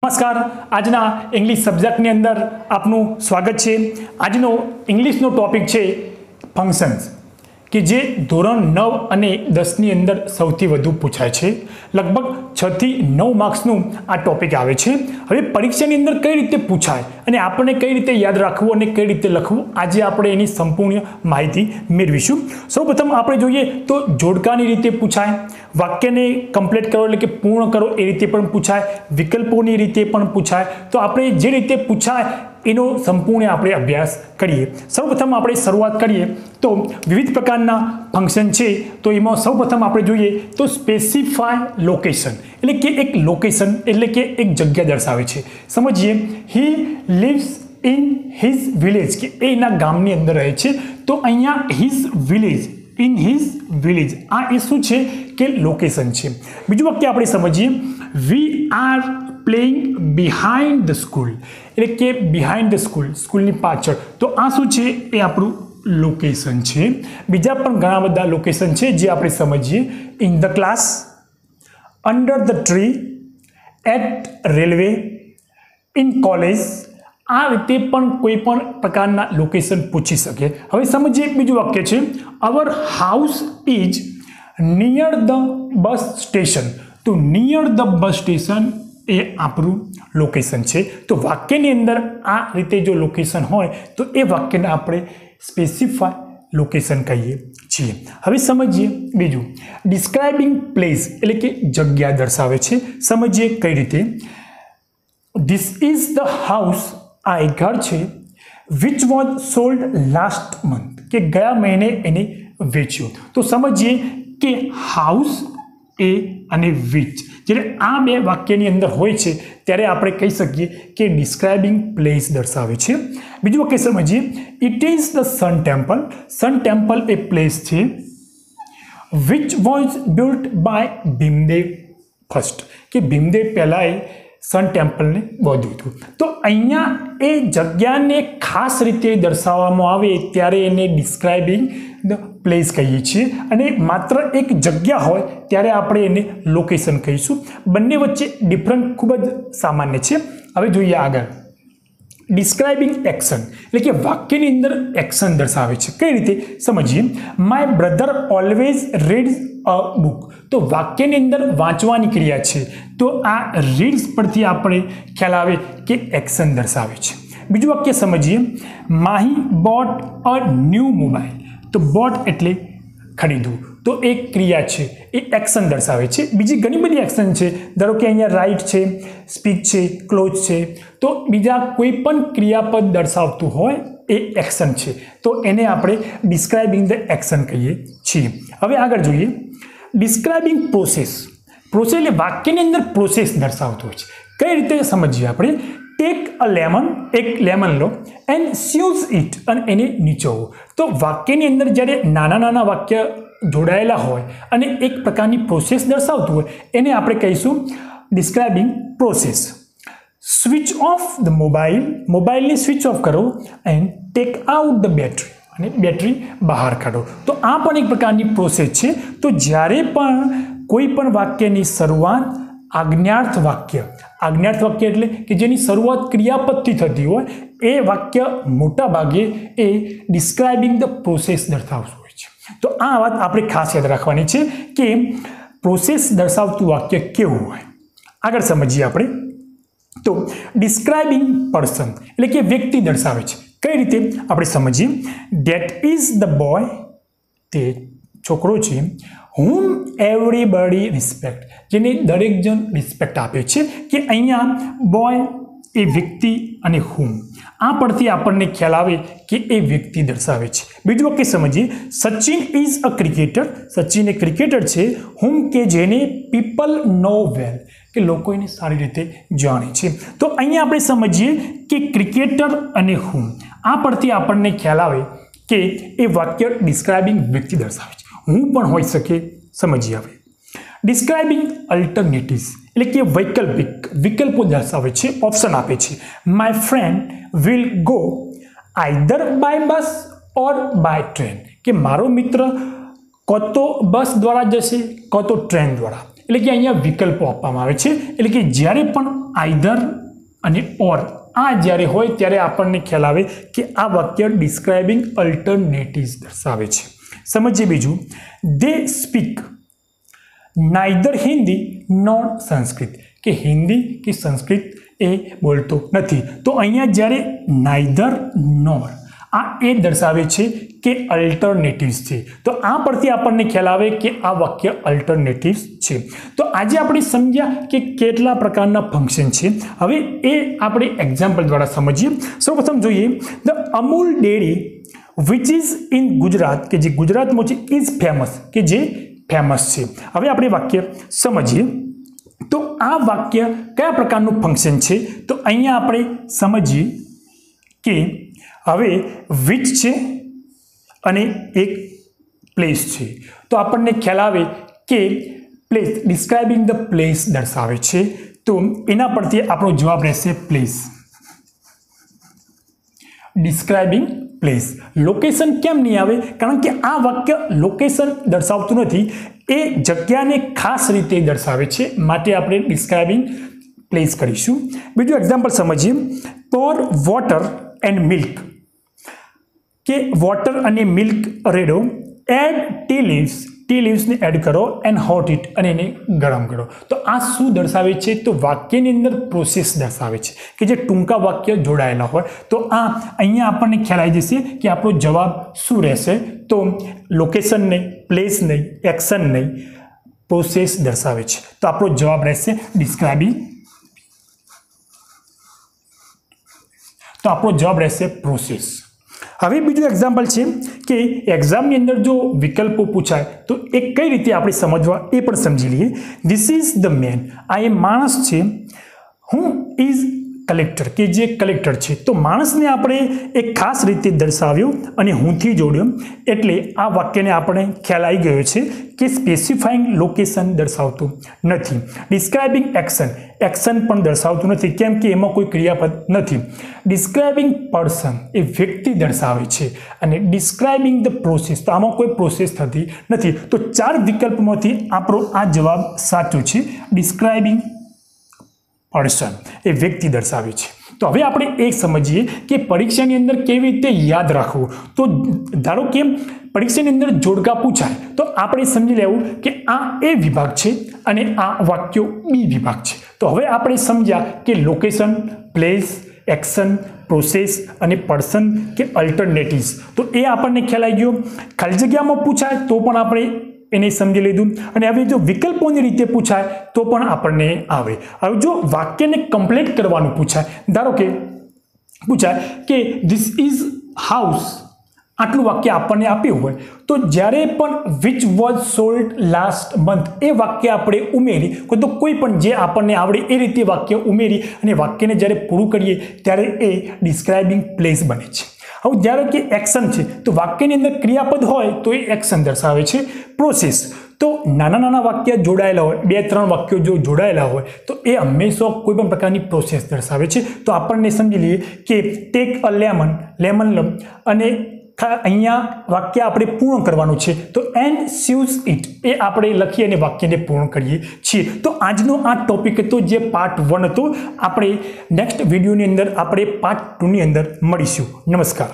नमस्कार। आजना इंग्लिश सब्जेक्टनी अंदर आपनु स्वागत है। आजनो इंग्लिशनो टॉपिक है फंक्शन्स कि जे धोरण 9 અને 10 ની અંદર સૌથી વધુ પૂછાય છે। લગભગ 6 થી 9 માર્ક્સનું આ ટોપિક આવે છે। હવે પરીક્ષાની અંદર કઈ રીતે પૂછાય અને આપણને કઈ રીતે યાદ રાખવું અને કઈ રીતે લખવું આજે આપણે એની સંપૂર્ણ માહિતી મેળવીશું। સૌપ્રથમ આપણે જોઈએ તો જોડકાની રીતે પૂછાય, વાક્યને કમ્પ્લીટ કરો એટલે કે પૂર્ણ કરો એ રીતે પણ પૂછાય, વિકલ્પોની રીતે પણ પૂછાય। તો આપણે જે રીતે પૂછાય એનો સંપૂર્ણ આપણે અભ્યાસ કરીએ। સૌપ્રથમ આપણે શરૂઆત કરીએ તો વિવિધ પ્રકારના ફંક્શન છે। તો એમાં સૌપ્રથમ આપણે જોઈએ તો સ્પેસિફાય લોકેશન એટલે કે એક લોકેશન એટલે કે એક જગ્યા દર્શાવે છે। સમજીએ, હી લિવ્સ ઇન હિઝ વિલેજ કે એના ગામની અંદર રહે છે। તો અહીંયા his village, in his village આ એ શું છે કે લોકેશન છે। બીજું વાક્ય આપણે સમજીએ, we are playing behind the school એટલે કે બિહાઇન્ડ ધ સ્કૂલ, સ્કૂલની પાછળ। તો આ શું છે એ આપણું લોકેશન છે। બીજા પણ ઘણા બધા લોકેશન છે જે આપણે સમજીએ, in the class, under the tree, at railway, in college. આ રીતે પણ કોઈ પણ પ્રકારના લોકેશન પૂછી શકે। હવે સમજીએ બીજું વાક્ય છે, our house is near the bus station. તો નિયર ધ બસ સ્ટેશન એ આપણું લોકેશન છે। તો વાક્યની અંદર આ રીતે જો લોકેશન હોય તો એ વાક્યને આપણે સ્પેસિફાય લોકેશન કહીએ છીએ। હવે સમજીએ બીજું, ડિસ્ક્રાઇબિંગ પ્લેસ એટલે કે જગ્યા દર્શાવે છે। સમજીએ કઈ રીતે, ધીસ ઇઝ ધ હાઉસ આ એક ઘર છે, which was sold last month કે ગયા મહિને એને વેચ્યું। તો સમજીએ કે હાઉસ એ અને વિચ જ્યારે આ બે વાક્યની અંદર હોય છે ત્યારે આપણે કહી શકીએ કે ડિસ્ક્રાઇબિંગ પ્લેસ દર્શાવે છે। બીજું વાક્ય સમજીએ, it is the sun temple. Sun temple a place છે, which was built by Bhimdev first કે ભીમદેવ પહેલાં સન ટેમ્પલને બાંધ્યું હતું। તો અહીંયા એ જગ્યાને ખાસ રીતે દર્શાવવામાં આવે ત્યારે એને ડિસ્ક્રાઇબિંગ ધ પ્લેસ કહીએ છીએ અને માત્ર એક જગ્યા હોય ત્યારે આપણે એને લોકેશન કહીશું। બંને વચ્ચે ડિફરન્ટ ખૂબ જ સામાન્ય છે। હવે જોઈએ આગળ, ડિસ્ક્રાઇબિંગ એક્શન એટલે કે વાક્યની અંદર એક્શન દર્શાવે છે। કઈ રીતે સમજીએ, my brother always reads a book. તો વાક્યની અંદર વાંચવાની ક્રિયા છે, તો આ રીડ્સ પરથી આપણે ખ્યાલ આવે કે એક્શન દર્શાવે છે। બીજું વાક્ય સમજીએ, Mahi bought a new mobile. તો બોટ એટલે ખરીદવું, તો એક ક્રિયા છે એ એક્શન દર્શાવે છે। બીજી ઘણી બધી એક્શન છે, ધારો કે અહીંયા રાઇટ છે, સ્પીક છે, ક્લોઝ છે। તો બીજા કોઈ પણ ક્રિયાપદ દર્શાવતું હોય એ એક્શન છે, તો એને આપણે ડિસ્ક્રાઇબિંગ ધ એક્શન કહીએ છીએ। હવે આગળ જોઈએ, ડિસ્ક્રાઇબિંગ પ્રોસેસ। પ્રોસેસ એટલે વાક્યની અંદર પ્રોસેસ દર્શાવતો હોય છે। કઈ રીતે સમજીએ આપણે, ટેક અ લેમન, એક લેમન લો, એન્ડ સ્યુઝ ઇટ અને એને નીચોવો। તો વાક્યની અંદર જ્યારે નાના નાના વાક્ય જોડાયેલા હોય અને એક પ્રકારની પ્રોસેસ દર્શાવતું હોય એને આપણે કહીશું describing process. Switch off the mobile, મોબાઈલને સ્વિચ ઓફ કરો, and take out the battery અને બેટરી બહાર કાઢો। તો આ પણ એક પ્રકારની પ્રોસેસ છે। તો જ્યારે પણ કોઈ પણ વાક્યની શરૂઆત આજ્ઞાર્થ વાક્ય એટલે કે જેની શરૂઆત ક્રિયાપદથી થતી હોય એ વાક્ય મોટા ભાગે એ ડિસ્ક્રાઇબિંગ ધ પ્રોસેસ દર્શાવતું હોય છે। તો આ વાત આપણે ખાસ યાદ રાખવાની છે કે પ્રોસેસ દર્શાવતું વાક્ય કેવું હોય। આગળ સમજીએ આપણે તો ડિસ્ક્રાઇબિંગ પર્સન એટલે કે વ્યક્તિ દર્શાવે છે। કઈ રીતે આપણે સમજીએ, ધેટ ઇઝ ધ બોય તે છોકરો છે, whom everybody respect જેને દરેક જણ રિસ્પેક્ટ આપે છે કે અહીંયા બોય એ વ્યક્તિ અને whom આ પરથી આપણને ખ્યાલ આવે કે એ વ્યક્તિ દર્શાવે છે। બીજું વાક્ય સમજીએ, Sachin is a cricketer. Sachin A cricketer છે, whom કે જેને પીપલ નો વેલ કે લોકો એને સારી રીતે જાણે છે। તો અહીંયા આપણે સમજીએ કે ક્રિકેટર અને whom આ પરથી આપણને ખ્યાલ આવે કે એ વાક્ય ડિસ્ક્રાઇબિંગ વ્યક્તિ દર્શાવે છે। હું પણ હોઈ શકે। સમજીએ હવે, ડિસ્ક્રાઇબિંગ અલ્ટરનેટિવ્સ એટલે કે વૈકલ્પિક વિકલ્પો દર્શાવે છે, ઓપ્શન આપે છે। My friend will go either by bus or by train કે મારો મિત્ર કાં તો બસ દ્વારા જશે કાં તો ટ્રેન દ્વારા। એટલે કે અહીંયા વિકલ્પો આપવામાં આવે છે, એટલે કે જ્યારે પણ આઈધર અને ઓર આ જ્યારે હોય ત્યારે આપણને ખ્યાલ આવે કે આ વાક્ય ડિસ્ક્રાઇબિંગ અલ્ટરનેટિવ્સ દર્શાવે છે. સમજીએ બીજું, દે સ્પીક નાઇધર હિન્દી નોર સંસ્કૃત, કે હિન્દી કે સંસ્કૃત એ બોલતો નથી. તો અહીંયા જ્યારે નાઇધર નોર આ એ દર્શાવે છે કે અલ્ટરનેટિવ્સ છે. તો આ પરથી આપણને ખ્યાલ આવે કે આ વાક્ય અલ્ટરનેટિવ્સ છે. તો આજે આપણે સમજ્યા કે કેટલા પ્રકારના ફંક્શન છે. હવે એ આપણે એક્ઝામ્પલ દ્વારા સમજીએ. સૌપ્રથમ જોઈએ, the Amul dairy which is in Gujarat, કે જે ગુજરાતમાં છે, ઇઝ ફેમસ, કે જે ફેમસ છે. હવે આપણે વાક્ય સમજીએ. તો આ વાક્ય કયા પ્રકારનું ફંક્શન છે? તો અહીંયા આપણે સમજીએ કે હવે વિચ છે અને એક પ્લેસ છે. તો આપણને ખ્યાલ આવે કે પ્લેસ ડિસ્ક્રાઇબિંગ ધ પ્લેસ દર્શાવે છે. તો એના પરથી આપણો જવાબ રહેશે પ્લેસ. Describing place. લોકેશન કેમ નહીં આવે? કારણ કે આ વાક્ય લોકેશન દર્શાવતું નથી, એ જગ્યાને ખાસ રીતે દર્શાવે છે, માટે આપણે ડિસ્ક્રાઇબિંગ પ્લેસ કરીશું. બીજું એક્ઝામ્પલ સમજીએ. પોર વોટર એન્ડ મિલ્ક, કે વોટર અને મિલ્ક રેડો, એડ ટી લીવ્સને એડ કરો, એન્ડ હોટ ઇટ, અને એને ગરમ કરો. તો આ શું દર્શાવે છે? તો વાક્યની અંદર પ્રોસેસ દર્શાવે છે, કે જે ટૂંકા વાક્ય જોડાયેલા હોય. તો આ અહીંયા આપણને ખ્યાલ આવી જશે કે આપણો જવાબ શું રહેશે. તો લોકેશન નહીં, પ્લેસ નહીં, એક્શન નહીં, પ્રોસેસ દર્શાવે છે. તો આપણો જવાબ રહેશે ડિસ્ક્રાઇબિંગ. તો આપણો જવાબ રહેશે પ્રોસેસ. હવે બીજું એક્ઝામ્પલ છે કે એક્ઝામની અંદર જો વિકલ્પો પૂછાય તો એ કઈ રીતે આપણે સમજવા એ પણ સમજી લઈએ. ધીસ ઇઝ ધ મેન, આ એ માણસ છે. હું ઇઝ કલેક્ટર, કે જે કલેક્ટર છે. તો માણસને આપણે એક ખાસ રીતે દર્શાવ્યો અને હુંથી જોડ્યો, એટલે આ વાક્યને આપણે ખ્યાલ આવી ગયો છે કે સ્પેસિફાઈંગ લોકેશન દર્શાવતું નથી. ડિસ્ક્રાઇબિંગ એક્શન પણ દર્શાવતું નથી, કેમ કે એમાં કોઈ ક્રિયાપદ નથી. ડિસ્ક્રાઇબિંગ પર્સન એ વ્યક્તિ દર્શાવે છે, અને ડિસ્ક્રાઇબિંગ ધ પ્રોસેસ, તો આમાં કોઈ પ્રોસેસ થતી નથી. તો 4 વિકલ્પમાંથી આપણો આ જવાબ સાચો છે. ડિસ્ક્રાઇબિંગ પર્સન એ વ્યક્તિ દર્શાવે છે. તો હવે આપણે એ સમજીએ કે પરીક્ષાની અંદર કેવી રીતે યાદ રાખવું. તો ધારો કે પરીક્ષાની અંદર જોડકા પૂછાય તો આપણે સમજી લેવું કે આ એ વિભાગ છે અને આ વાક્યો બી વિભાગ છે. તો હવે આપણે સમજ્યા કે લોકેશન, પ્લેસ, એક્શન, પ્રોસેસ અને પર્સન કે અલ્ટરનેટિવ્સ. તો એ આપણને ખ્યાલ આવી ગયો. ખાલી જગ્યામાં પૂછાય તો પણ આપણે એને સમજી લીધું, અને હવે જો વિકલ્પોની રીતે પૂછાય તો પણ આપણને આવે. હવે જો વાક્યને કમ્પ્લીટ કરવાનું પૂછાય, ધારો કે પૂછાય કે ધીસ ઇઝ હાઉસ, આટલું વાક્ય આપણને આપ્યું હોય તો જ્યારે પણ which was sold last month એ વાક્ય આપણે ઉમેરી, તો કોઈ પણ જે આપણને આવડે એ રીતે વાક્ય ઉમેરી અને વાક્યને જ્યારે પૂરું કરીએ ત્યારે એ ડિસ્ક્રાઇબિંગ પ્લેસ બને છે. હવે જ્યારે કે એક્શન છે તો વાક્યની અંદર ક્રિયાપદ હોય તો એ એક્શન દર્શાવે છે. પ્રોસેસ તો નાના નાના વાક્ય જોડાયેલા હોય, 2-3 વાક્યો જો જોડાયેલા હોય તો એ હંમેશા કોઈ પણ પ્રકારની પ્રોસેસ દર્શાવે છે. તો આપણને સમજી લઈએ કે ટેક અ લેમન, અને અહીંયા વાક્ય આપણે પૂર્ણ કરવાનું છે તો એન્ડ સ્યુઝ ઇટ એ આપણે લખી અને વાક્યને પૂર્ણ કરીએ છીએ. તો આજનો આ ટોપિક હતો જે પાર્ટ 1 હતો. આપણે નેક્સ્ટ વિડીયોની અંદર આપણે પાર્ટ 2 ની અંદર મળીશું. નમસ્કાર.